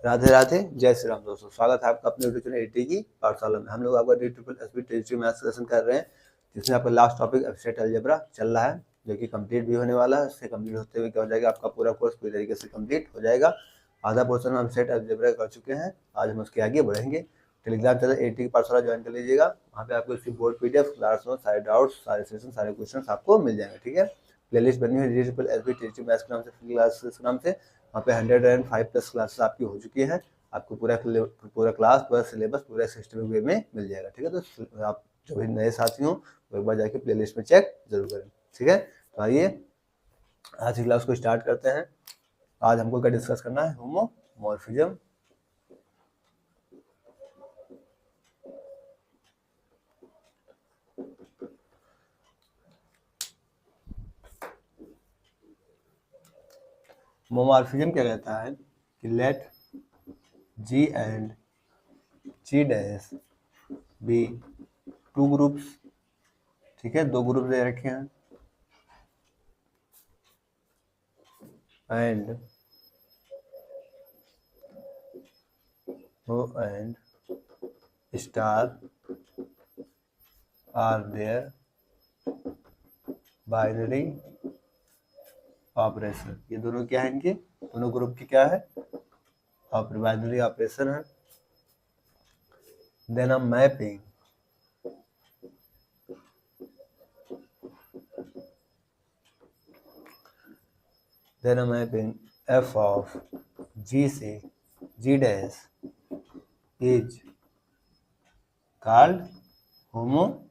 राधे राधे, जय श्री राम दोस्तों। स्वागत है आपका अपने यूट्यूब चैनल एटी की पाठशाला में। हम लोग आपका DSSB टेरिटरी मैथ्स सेशन कर रहे हैं, जिसमें आपका लास्ट टॉपिक एब्स्ट्रैक्ट अलजेब्रा चल रहा है, जो कि कंप्लीट भी होने वाला है। इससे कंप्लीट होते हुए क्या हो जाएगा, आपका पूरा कोर्स पूरी तरीके से कंप्लीट हो जाएगा। आधा पोर्सन हम एब्स्ट्रैक्ट अलजेब्रा कर चुके हैं, आज हम उसके आगे बढ़ेंगे। टेलीग्राम चैनल एटी की पाठशाला ज्वाइन कर लीजिएगा, वहाँ पे आपको इसकी बोर्ड PDF, क्लास नोट, सारे डाउट्स, सारे सेशन, सारे क्वेश्चन आपको मिल जाएंगे। ठीक है, प्लेलिस्ट बनी हुई DSSB टेरिटरी मैथ्स के नाम से, फ्री क्लासेस के नाम से। वहाँ पे 105+ क्लासेस आपकी हो चुकी हैं। आपको पूरा क्लास, पूरा सिलेबस, पूरा सिस्टमिक वे में मिल जाएगा। ठीक है, तो आप जो भी नए साथी हो वो एक बार जाके प्लेलिस्ट में चेक जरूर करें। ठीक है, तो आइए आज की क्लास को स्टार्ट करते हैं। आज हमको क्या डिस्कस करना है, होमोमॉर्फिज्म। होमोमॉर्फिज्म क्या कहता है कि let G and G dash be two groups. ठीक है, दो ग्रुप दे रखे हैं, and O and star are their binary operation. ये दोनों क्या है, इनके दोनों ग्रुप की क्या है, बाइनरी ऑपरेशन है। देन हम मैपिंग f ऑफ G से G dash is called homomorphism.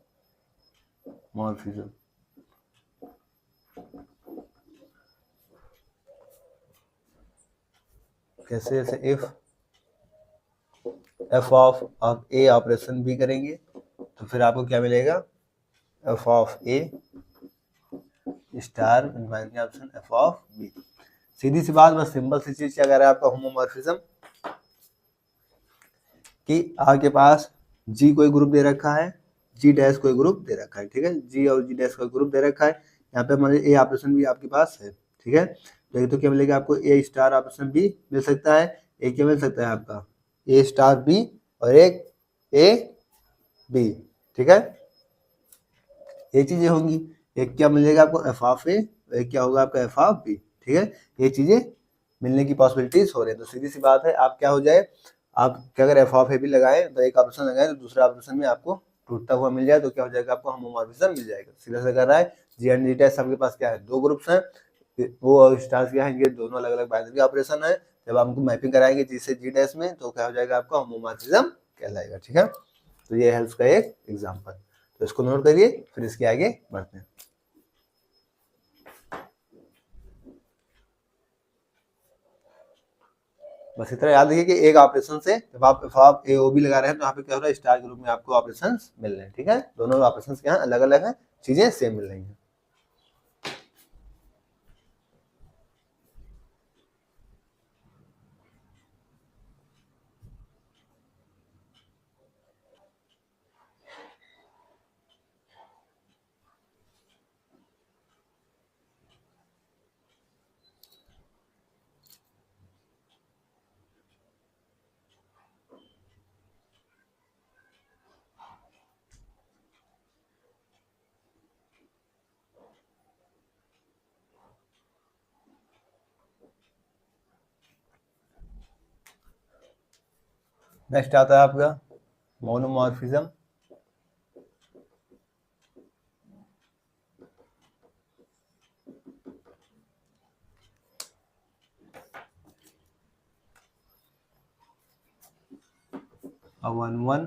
कैसे, जैसे इफ f ऑफ आप A ऑपरेशन B करेंगे तो फिर आपको क्या मिलेगा, f of A star binary option f of B। सीधी सी बात, बस सिंपल सी चीज क्या कह रहा है आपका होमोमॉर्फिज्म, कि आपके पास G कोई ग्रुप दे रखा है, G डैश कोई ग्रुप दे रखा है। ठीक है, G और G डैश कोई ग्रुप दे रखा है। यहाँ पे मान लीजिए A ऑपरेशन भी आपके पास है। ठीक है, तो क्या मिलेगा आपको, A स्टार ऑपरेशन B मिल सकता है। एक क्या मिल सकता है आपका, A स्टार B और एक A B। ठीक है, ये चीजें होंगी। एक क्या मिलेगा आपको, f ऑफ A, एक क्या होगा आपका f ऑफ B। ठीक है, ये चीजें मिलने की पॉसिबिलिटीज हो रही है। तो सीधी सी बात है, आप क्या हो जाए, आप क्या अगर f ऑफ A भी लगाए तो एक ऑप्शन लगाए तो दूसरे ऑप्शन में आपको टूटता हुआ मिल जाए, तो क्या हो जाएगा, आपको होमोमॉर्फिज्म मिल जाएगा। सीधा सा कर रहा है, G एंड G डैश आपके पास क्या है, दो ग्रुप्स हैं, वो और स्टार्स क्या है, ये दोनों अलग अलग बाइनरी ऑपरेशन है। जब आपको मैपिंग कराएंगे G से G डैश में, तो क्या हो जाएगा, आपका होमोमॉर्फिज्म कहलाएगा। ठीक है, तो ये है उसका एक एग्जाम्पल, तो इसको नोट करिए, फिर इसके आगे बढ़ते हैं। बस इतना याद रखिए कि एक ऑपरेशन से जब आप ए ओ बी लगा रहे हैं, तो यहाँ पे क्या हो रहा है, स्टार ग्रुप में आपको ऑपरेशंस मिल रहे हैं। ठीक है, दोनों ऑपरेशंस क्या हैं, अलग अलग हैं, चीजें सेम मिल रही हैं। नेक्स्ट आता है आपका मोनोमॉर्फिज्म। अब 1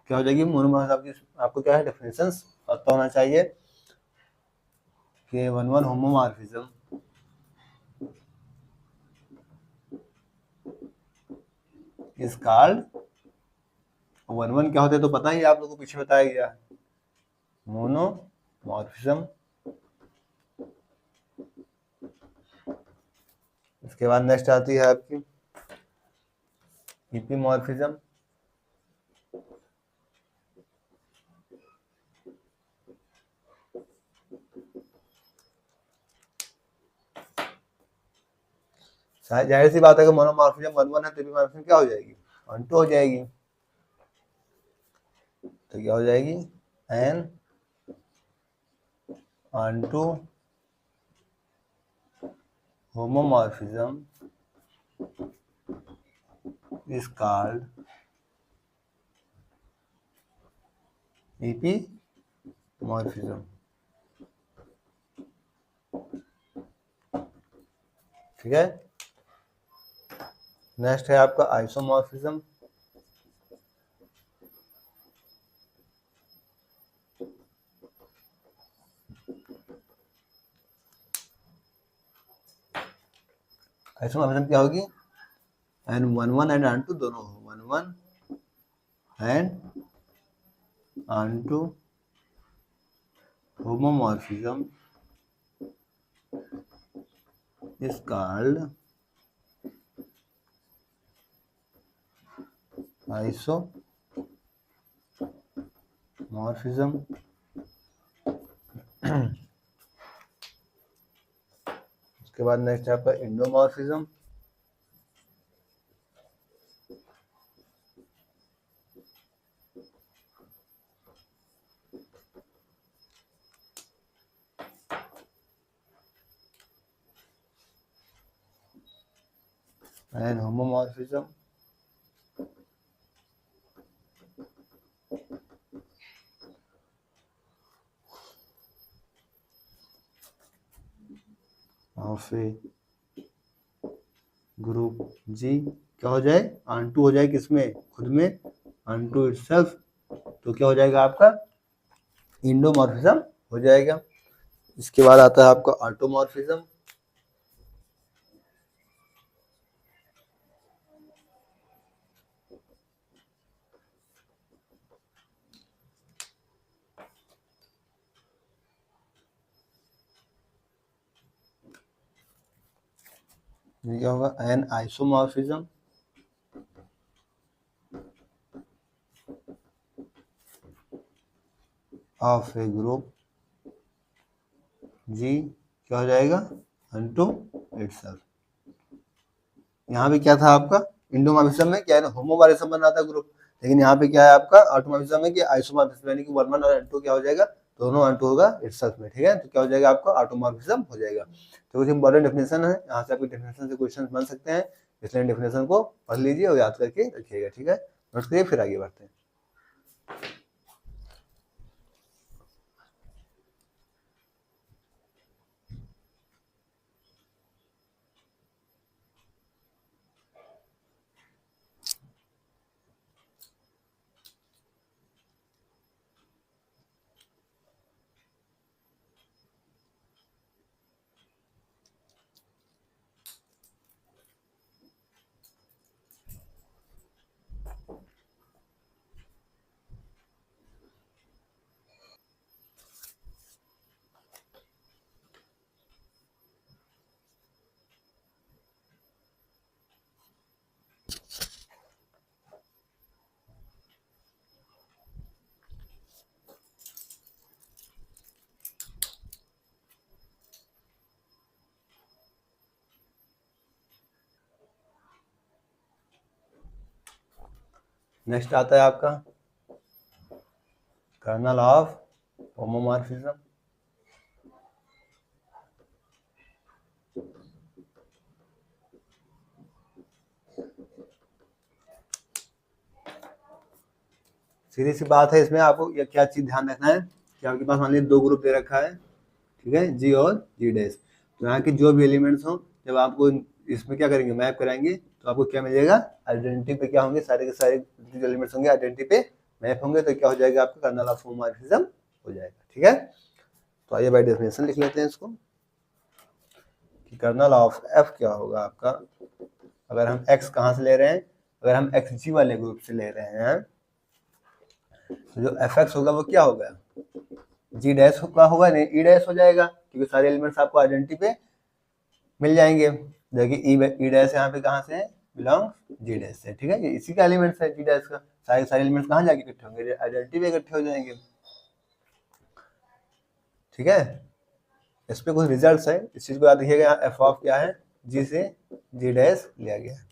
क्या हो जाएगी, मोनोमॉर्फिज्म आपको क्या है, डेफिनेशन पता होना चाहिए कि 1 होमोमॉर्फिज्म इज कॉल्ड, 1 क्या होते हैं तो पता ही आप लोगों को पीछे बताया गया है, मोनोमॉर्फिज्म। इसके बाद नेक्स्ट आती है आपकी इपीमॉर्फिज्म। जाहिर सी बात है कि मोनोमॉर्फिज्म 1 1 है तो एपिमॉर्फिज्म क्या हो जाएगी 1 2 हो जाएगी। तो क्या हो जाएगी n onto homomorphism is called epimorphism। ठीक है, नेक्स्ट है आपका आइसोमॉर्फिज्म। आइसोमॉर्फिज्म क्या होगी एंड 1 1 एंड ऑन टू दोनों हो 1 1 and onto homomorphism is called isomorphism। उसके बाद नेक्स्ट है आपका endomorphism. And homomorphism. Of a group G क्या हो जाए ऑन टू हो जाए किसमें खुद में ऑन टू इटसेल्फ, तो क्या हो जाएगा आपका इंडोमॉर्फिज्म हो जाएगा। इसके बाद आता है आपका ऑटोमॉर्फिज्म। ये क्या होगा an isomorphism of a group G क्या हो जाएगा अनटू इटसेल्फ। यहाँ पे क्या था आपका इंडोमॉर्फिज्म में क्या है ना होमोमॉर्फिज्म बन रहा था ग्रुप, लेकिन यहाँ पे क्या है आपका ऑटोमॉर्फिज्म में कि आइसोमॉर्फिज्म यानी कि 1 1 और 2 क्या हो जाएगा दोनों 1 2 होगा इटसेल्फ में। ठीक है, तो क्या हो जाएगा आपका ऑटोमॉर्फिज्म हो जाएगा। तो कुछ इंपॉर्टेंट डेफिनेशन है, यहाँ से आपके डेफिनेशन से क्वेश्चन बन सकते हैं, इसलिए डेफिनेशन को पढ़ लीजिए और याद करके रखिएगा। ठीक है, नोट करिए फिर आगे बढ़ते हैं। नेक्स्ट आता है आपका कर्नल ऑफ होमोमॉर्फिज्म। सीधी सी बात है, इसमें आपको ये क्या चीज ध्यान रखना है कि आपके पास मान लीजिए 2 ग्रुप दे रखा है, ठीक है, जी और जी डैश। तो यहाँ के जो भी एलिमेंट्स हो जब आपको इसमें क्या करेंगे मैप कराएंगे तो आपको क्या मिलेगा आइडेंटिटी पे क्या होंगे सारे के सारे जो एलिमेंट्स होंगे आइडेंटिटी पे मैप होंगे, तो क्या हो जाएगा आपका कर्नल ऑफ होमोमॉर्फिज्म हो जाएगा। ठीक है, तो आइए बाय डेफिनेशन लिख लेते हैं इसको कि कर्नल ऑफ एफ क्या होगा आपका, अगर हम एक्स कहाँ से ले रहे हैं, अगर हम एक्स जी वाले ग्रुप से ले रहे हैं तो जो एफ एक्स होगा वो क्या होगा जी डैश का होगा नहीं ई डैश हो जाएगा, क्योंकि सारे एलिमेंट्स आपको आइडेंटिटी पे मिल जाएंगे। देखिए ई डैश यहाँ पे कहाँ से है बिलोंग जी डैश से। ठीक है, ये इसी का एलिमेंट्स है जी डैश का, सारे सारे एलिमेंट्स कहाँ जाके इकट्ठे होंगे आइडेंटिटी पे इकट्ठे हो जाएंगे। ठीक है, इस पे कुछ रिजल्ट्स है, इस चीज को याद रखिएगा। एफ ऑफ क्या है जी से जी डैश लिया गया है।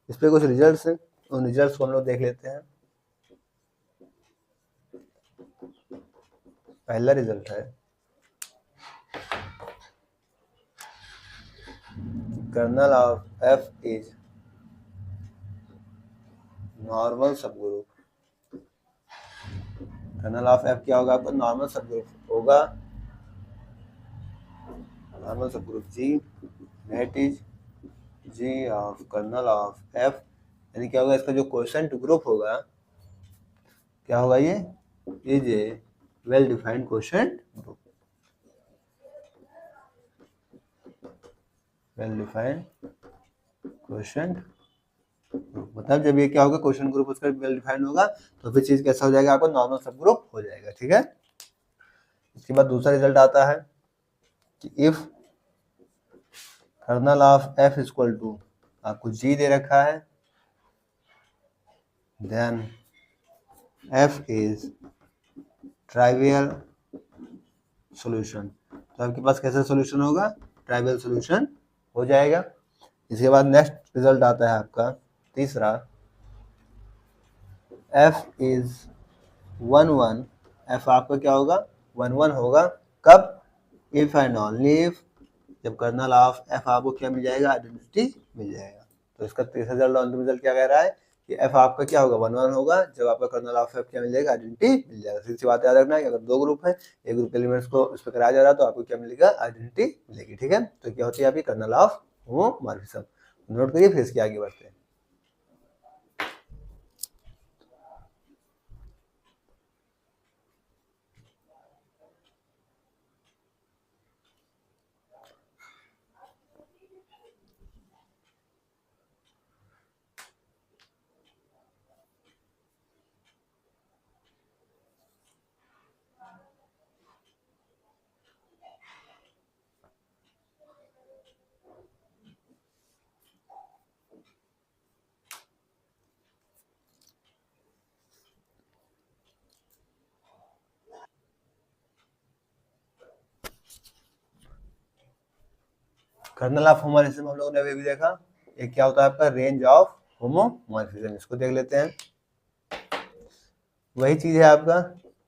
इस पे कुछ रिजल्ट्स हैं, उन रिजल्ट्स को हम लोग देख लेते हैं। पहला रिजल्ट है kernel of F is normal subgroup. Kernel of F क्या होगा आपका? नॉर्मल सबग्रुप होगा, normal subgroup G, that is G of kernel of F, यानी क्या होगा इसका जो क्वोशंट ग्रुप होगा, क्या होगा ये? Is a well defined quotient group, well defined quotient group. मतलब जब ये क्या होगा, क्वोशंट ग्रुप उसका वेल डिफाइंड होगा तो फिर चीज कैसा हो जाएगा आपको? नॉर्मल सब ग्रुप हो जाएगा, ठीक है। इसके बाद दूसरा रिजल्ट आता है कि if kernel of F equal to, आपको जी दे रखा है, then F is trivial solution. तो आपके पास कैसा सॉल्यूशन होगा? ट्राइवियल सॉल्यूशन हो जाएगा। इसके बाद नेक्स्ट रिजल्ट आता है आपका तीसरा, एफ इज 1 1, एफ आपका क्या होगा? 1 1 होगा। कब? इफ एंड ओनली इफ, जब कर्नल ऑफ एफ आपको क्या मिल जाएगा? आइडेंटिटी मिल जाएगा। तो इसका तीसरा रिजल्ट अंतिम रिजल्ट क्या कह रहा है कि एफ आपका क्या होगा? 1 1 होगा जब आपका कर्नल ऑफ एफ क्या मिल जाएगा? आइडेंटिटी मिल जाएगा। सीधी सी बात याद रखना है कि अगर दो ग्रुप है, एक ग्रुप के एलिमेंट्स को इस पर कराया जा रहा है तो आपको क्या मिलेगा? आइडेंटिटी मिलेगी, ठीक है। तो क्या होती है आपकी? Kernel of homomorphism. नोट करिए, फिर इसके आगे बढ़ते हैं। कर्नल ऑफ होमोमॉर्फिज्म हम लोगों ने अभी भी देखा, एक क्या होता है आपका? Range of homomorphism. इसको देख लेते हैं। वही चीज है आपका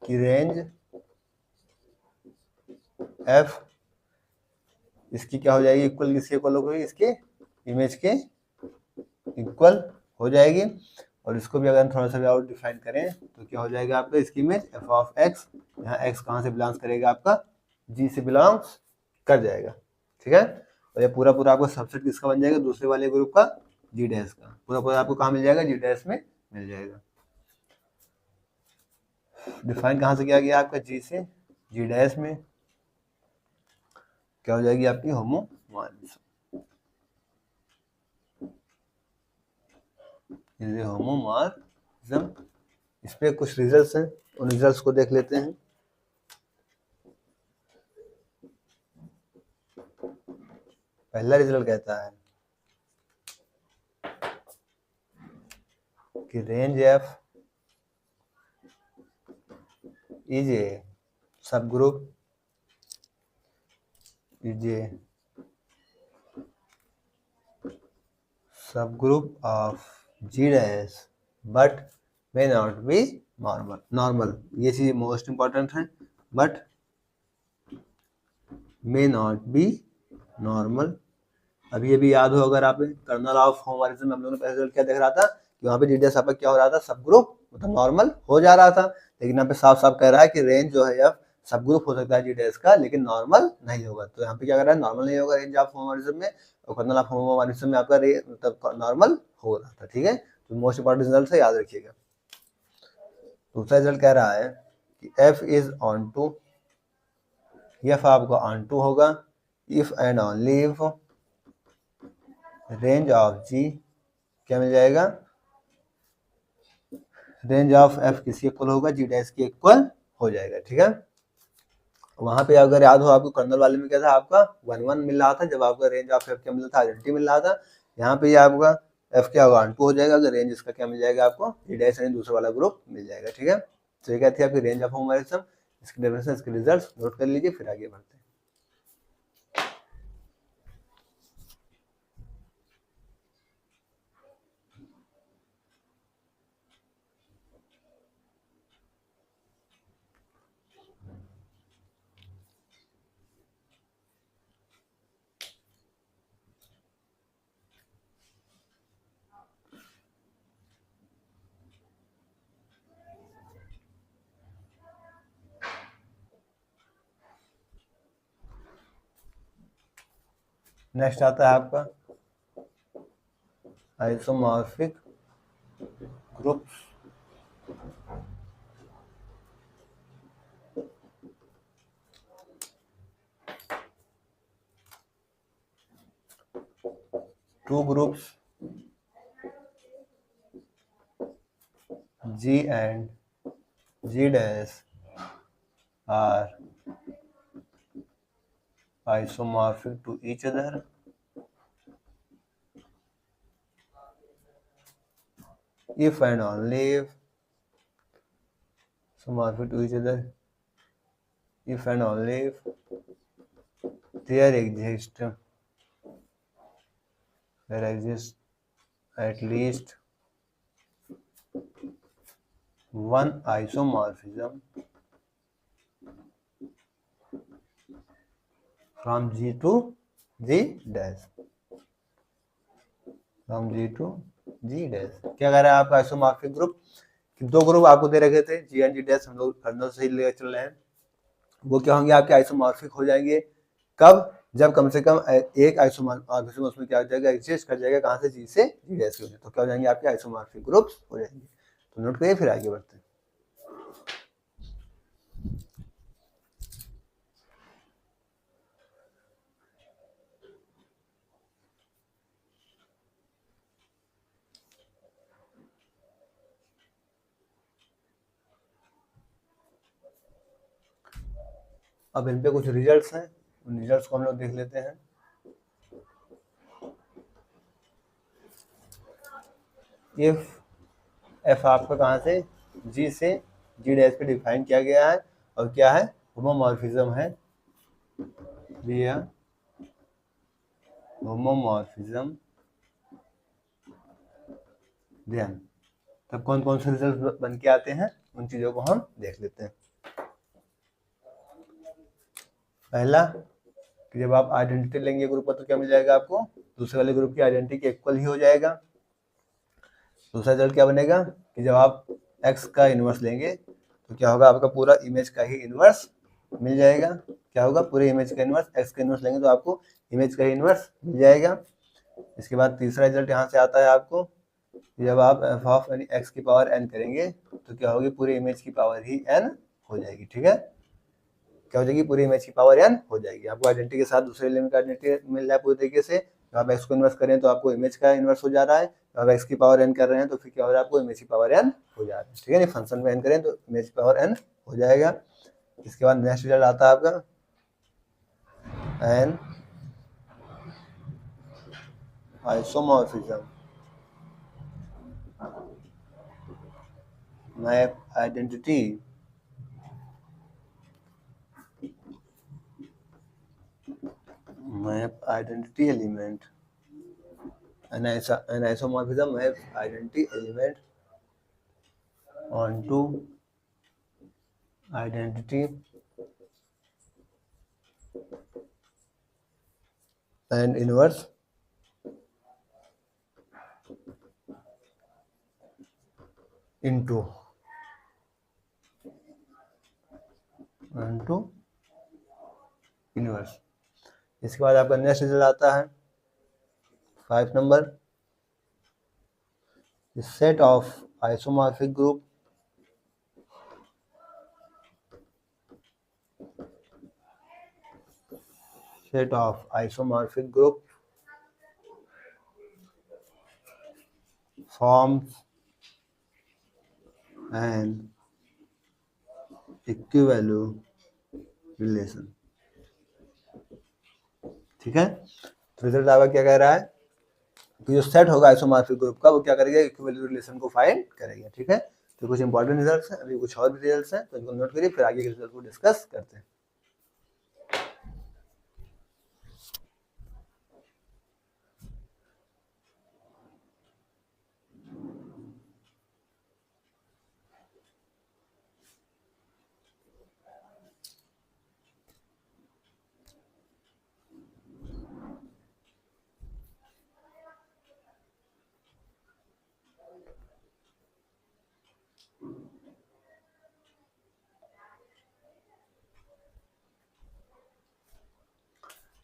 कि रेंज एफ इसकी क्या हो जाएगी? इक्वल किसके इक्वल होगी? इसके इमेज के इक्वल हो जाएगी। और इसको भी अगर हम थोड़ा सा भी और डिफाइन करें तो क्या हो जाएगा आपका? इसकी इमेज एफ ऑफ एक्स, यहाँ एक्स कहाँ से बिलोंग्स करेगा आपका? जी से बिलोंग्स कर जाएगा, ठीक है। और ये पूरा पूरा आपको सबसेट किसका बन जाएगा? दूसरे वाले ग्रुप का, जी डैश का। पूरा पूरा आपको कहाँ मिल जाएगा? जी डैश में मिल जाएगा। डिफाइन कहाँ से किया गया आपका? जी से जी डैश में क्या हो जाएगी आपकी? होमोमॉर्फिज्म। होमोमॉर्फिज्म। इस पे कुछ रिजल्ट्स हैं, उन रिजल्ट्स को देख लेते हैं। पहला रिजल्ट कहता है कि range F is a subgroup, is a subgroup of G dash but may not be normal. ये चीज मोस्ट इंपॉर्टेंट है, but may not be normal. अभी अभी याद हो अगर आप, कर्नल ऑफ होमोमॉर्फिज्म में हम लोगों ने पहले रिजल्ट क्या देख रहा था कि वहाँ पे जी डैश आपका क्या हो रहा था? सब ग्रुप, मतलब नॉर्मल हो जा रहा था। लेकिन यहाँ पे साफ साफ कह रहा है कि रेंज जो है अब सब ग्रुप हो सकता है जी डैश का, लेकिन नॉर्मल नहीं होगा। तो यहाँ पे क्या कर रहा है? नॉर्मल नहीं होगा रेंज ऑफ होमोमॉर्फिज्म में, और कर्नल ऑफ होमोमॉर्फिज्म में आपका मतलब नॉर्मल हो रहा था, ठीक है। तो मोस्ट इंपॉर्टेंट रिजल्ट है, याद रखिएगा। दूसरा रिजल्ट कह रहा है कि F is onto, F आपका ऑन टू होगा if and only if range of G क्या मिल जाएगा? रेंज ऑफ एफ किसके इक्वल होगा? जी डैश के इक्वल हो जाएगा, ठीक है। वहां पे अगर याद हो आपको, कर्नल वाले में क्या था आपका? 1 1 मिल रहा था जब आपका रेंज ऑफ एफ क्या मिल रहा था? आइडेंटिटी मिल रहा था। यहाँ पे आपका एफ क्या होगा? ऑन टू हो जाएगा अगर रेंज इसका क्या मिल जाएगा आपको? जी डैश यानी दूसरा वाला ग्रुप मिल जाएगा, ठीक है। तो ये क्या थी आपकी रेंज ऑफ होमोमॉर्फिज्म। इसकी डेफिनेशन, इसके रिजल्ट्स नोट कर लीजिए, फिर आगे बढ़ते हैं। नेक्स्ट आता है आपका isomorphic groups. Two groups G and G dash are isomorphic to each other if and only if isomorphic to each other if and only if there exists at least one isomorphism from G to G dash from G to G dash। क्या कह रहा है आपका isomorphic group? दो group आपको दे रखे थे G and G dash, हम लोग सही लेकर चल रहे हैं। वो क्या होंगे आपके आइसोमॉर्फिक हो जाएंगे कब? जब कम से कम एक आइसोमॉर्फिज्म उसमें क्या हो जाएगा, एग्जिस्ट कर जाएगा, कहाँ से? G से G डैश के, तो क्या हो जाएंगे आपके आइसोमॉर्फिक ग्रुप्स हो जाएंगे। तो नोट करिए, फिर आगे बढ़ते हैं। अब इन पे कुछ रिजल्ट्स हैं, उन रिजल्ट्स को हम लोग देख लेते हैं। इफ एफ आपका कहाँ से? G से G डैश पे डिफाइन किया गया है, और क्या है? होमोमॉर्फिज्म है, होमोमॉर्फिज्म। ध्यान, तब कौन कौन से रिजल्ट बन के आते हैं उन चीजों को हम देख लेते हैं। पहला कि जब आप आइडेंटिटी लेंगे ग्रुप का तो क्या मिल जाएगा आपको? दूसरे वाले ग्रुप की आइडेंटिटी के इक्वल ही हो जाएगा। दूसरा रिजल्ट क्या बनेगा कि जब आप x का इनवर्स लेंगे तो क्या होगा, आपका पूरा इमेज का ही इनवर्स मिल जाएगा। क्या होगा? पूरे इमेज का इनवर्स, x का इनवर्स लेंगे तो आपको इमेज का ही इनवर्स मिल जाएगा। इसके बाद तीसरा रिजल्ट यहाँ से आता है आपको, जब आप एफ ऑफ यानी x की पावर n करेंगे तो क्या होगी, पूरे इमेज की पावर ही n हो जाएगी। ठीक है, क्या हो जाएगी? पूरी इमेज की पावर n हो जाएगी। आपको आइडेंटिटी के साथ दूसरे एलिमेंट का आइडेंटिटी मिल रहा है पूरी तरीके से। तो आप x को इन्वर्स करें तो आपको इमेज का इन्वर्स हो जा रहा है, तो आप x की पावर n कर रहे हैं तो फिर क्या हो रहा है, आपको इमेज की पावर n हो जा रहा है। ठीक है, नहीं फंक्शन में n करें तो इमेज की पावर n हो जाएगा। इसके बाद नेक्स्ट रिजल्ट आता है आपका n isomorphism map identity element, an isomorphism map identity element onto identity and inverse into inverse. इसके बाद आपका नेक्स्ट रिजल्ट आता है 5 number, set of isomorphic group forms an equivalent relation। ठीक है, तो रिजल्ट आपका क्या कह रहा है कि जो सेट होगा आइसोमॉर्फिक ग्रुप का वो क्या करेगा, इक्विवेलेंट रिलेशन को फाइंड करेगा। ठीक है, तो कुछ इंपॉर्टेंट रिजल्ट्स हैं, अभी कुछ और भी रिजल्ट्स हैं तो इनको नोट करिए, फिर आगे के रिजल्ट को डिस्कस करते हैं।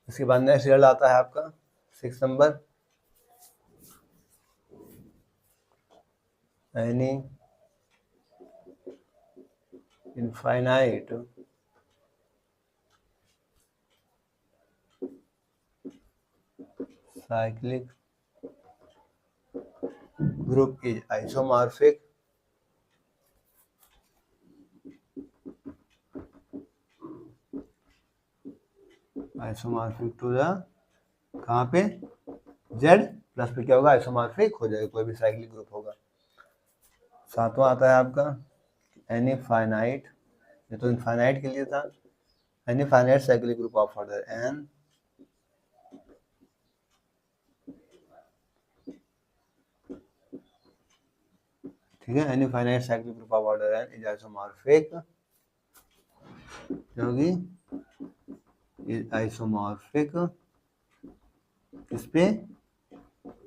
इसके बाद नेक्स्ट रिजल्ट आता है आपका 6 number, any infinite cyclic group is isomorphic to the कहाँ पे Z प्लस पे क्या होगा, आइसोमॉर्फिक हो जाएगा, कोई भी साइक्लिक ग्रुप होगा। सातवां आता है आपका एनी फाइनाइट, ये तो इनफाइनाइट के लिए था, any finite cyclic group of order n ठीक है, any finite cyclic group of order n is isomorphic, होगी इज आइसोमॉर्फिक इस पे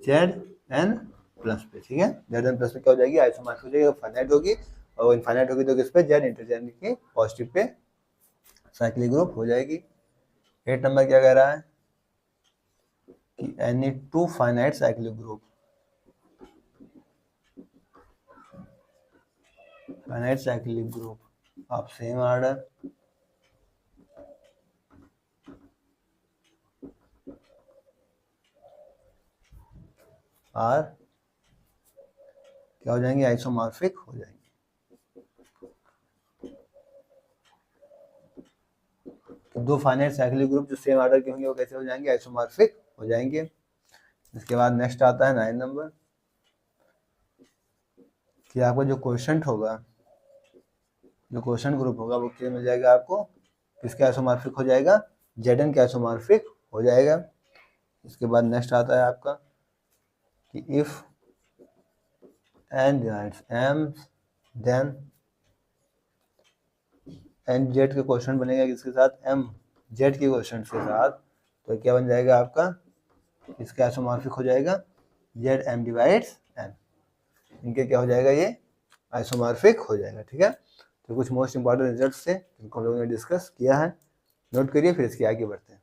Zn प्लस पे, ठीक है, Zn प्लस पे क्या हो जाएगी, आइसोमॉर्फिक हो जाएगी, फाइनाइट होगी, और इनफाइनाइट होगी तो किस पे, Z इंटर Z के पॉजिटिव पे साइक्लिक ग्रुप हो जाएगी। 8 नंबर क्या कह रहा है कि any two finite cyclic group, finite cyclic group of same order और क्या हो जाएंगे, आइसोमॉर्फिक हो जाएंगे। तो दो फाइनाइट साइक्लिक ग्रुप जो सेम ऑर्डर के होंगे वो कैसे हो जाएंगे, आइसोमॉर्फिक हो जाएंगे। इसके बाद नेक्स्ट आता है 9 नंबर कि आपका जो क्वेश्चन होगा, जो क्वेश्चन ग्रुप होगा वो क्या मिल जाएगा आपको, किसके आइसोमॉर्फिक हो जाएगा, Zn के आइसोमॉर्फिक हो जाएगा। इसके बाद नेक्स्ट आता है आपका कि if n divides m then n z के क्वेश्चन बनेगा किसके साथ, m z के क्वेश्चन के साथ, तो क्या बन जाएगा आपका, इसका आइसोमॉर्फिक हो जाएगा z m डिवाइड्स n, इनके क्या हो जाएगा, ये आइसोमॉर्फिक हो जाएगा। ठीक है, तो कुछ मोस्ट इंपॉर्टेंट रिजल्ट्स थे जिनको हम लोगों ने डिस्कस किया है, नोट करिए, फिर इसके आगे बढ़ते हैं।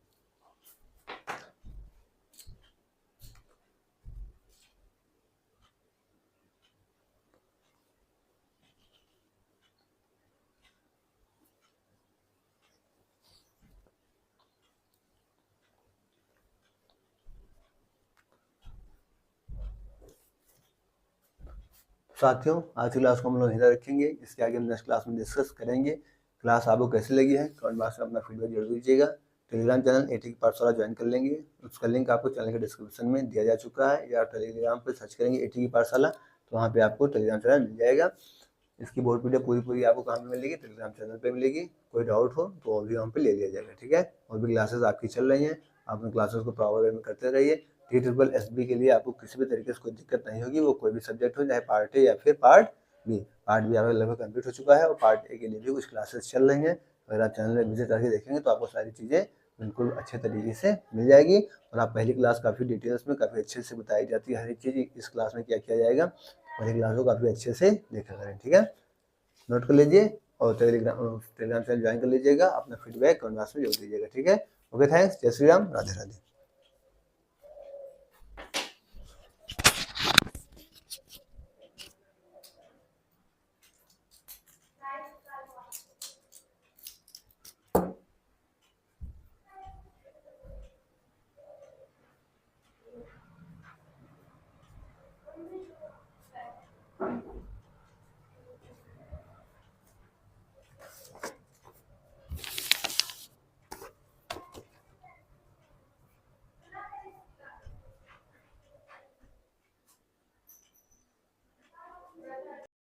साथियों, आज की क्लास को हम लोग इधर रखेंगे, इसके आगे हम नेक्स्ट क्लास में डिस्कस करेंगे। क्लास आपको कैसी लगी है कमेंट बॉक्स में अपना फीडबैक जरूर दीजिएगा। टेलीग्राम चैनल एटी की पाठशाला ज्वाइन कर लेंगे, उसका लिंक आपको चैनल के डिस्क्रिप्शन में दिया जा चुका है, या टेलीग्राम पर सर्च करेंगे एटी की पाठशाला तो वहाँ पे आपको टेलीग्राम चैनल मिल जाएगा। इसकी बोर्ड पीडीएफ पूरी आपको कहाँ पे मिलेगी, टेलीग्राम चैनल पे मिलेगी। कोई डाउट हो तो वो भी वहाँ पे ले लिया जाएगा। ठीक है, और भी क्लासेस आपकी चल रही हैं, आप उन क्लासेस को प्रॉपर वे में करते रहिए। TSSB के लिए आपको किसी भी तरीके से कोई दिक्कत नहीं होगी, वो कोई भी सब्जेक्ट हो, चाहे पार्ट ए या फिर पार्ट बी। पार्ट बी आपका लगभग कंप्लीट हो चुका है और पार्ट ए के लिए भी कुछ क्लासेस चल रही हैं। अगर आप चैनल में विजिट करके देखेंगे तो आपको सारी चीज़ें बिल्कुल अच्छे तरीके से मिल जाएगी। और आप पहली क्लास काफ़ी डिटेल्स में काफ़ी अच्छे से बताई जाती है, हर एक चीज़ इस क्लास में क्या किया जाएगा, पहली क्लास को काफ़ी अच्छे से देखा करें। ठीक है, नोट कर लीजिए और टेलीग्राम चैनल ज्वाइन कर लीजिएगा। अपना फीडबैक कमेंट बॉक्स में जरूर दीजिएगा। ठीक है, ओके, थैंक्स, जय श्री राम, राधे राधे।